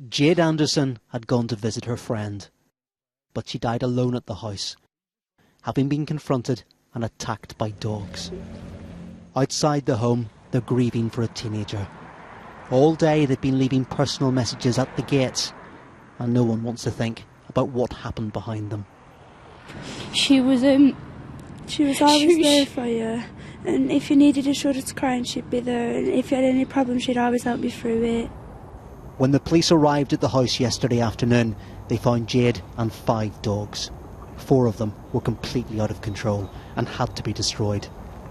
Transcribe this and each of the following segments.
Jade Anderson had gone to visit her friend, but she died alone at the house, having been confronted and attacked by dogs. Outside the home, they're grieving for a teenager. All day they've been leaving personal messages at the gates, and no one wants to think about what happened behind them. She was always there for you, and if you needed a shoulder to cry on, she'd be there, and if you had any problems, she'd always help you through it. When the police arrived at the house yesterday afternoon, they found Jade and 5 dogs. 4 of them were completely out of control and had to be destroyed.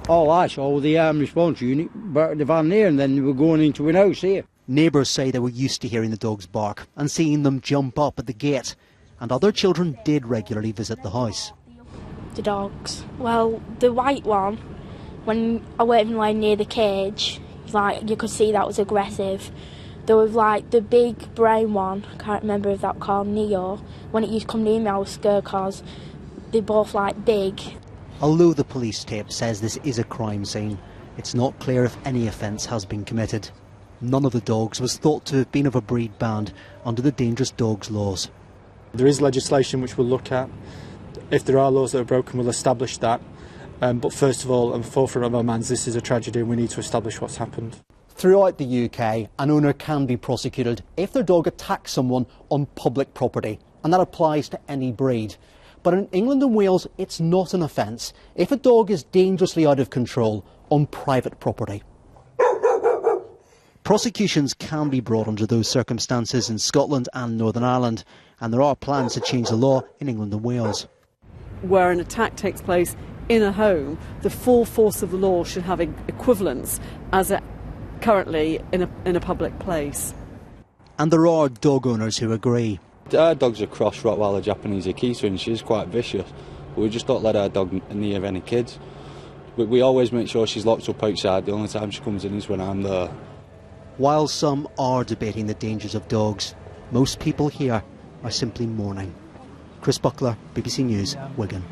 Oh, I saw the response unit, but the van there, and then they were going into an house here. Neighbours say they were used to hearing the dogs bark and seeing them jump up at the gate, and other children did regularly visit the house. The dogs. Well, the white one, when I went in near the cage, you could see that was aggressive. There was the big brown one, I can't remember if that called Neo. When it used to come near me, I was scared because they're both big. Although the police tape says this is a crime scene, it's not clear if any offence has been committed. None of the dogs was thought to have been of a breed banned under the dangerous dogs laws. There is legislation which we'll look at. If there are laws that are broken, we'll establish that. But first of all, at the forefront of our minds, this is a tragedy and we need to establish what's happened. Throughout the UK, an owner can be prosecuted if their dog attacks someone on public property, and that applies to any breed. But in England and Wales, it's not an offence if a dog is dangerously out of control on private property. Prosecutions can be brought under those circumstances in Scotland and Northern Ireland, and there are plans to change the law in England and Wales. Where an attack takes place in a home, the full force of the law should have equivalence as currently in a public place. And there are dog owners who agree. Our dog's a cross Rottweiler Japanese Akita and she's quite vicious. We just don't let our dog near any kids. We always make sure she's locked up outside. The only time she comes in is when I'm there. While some are debating the dangers of dogs, most people here are simply mourning. Chris Buckler, BBC News, Wigan.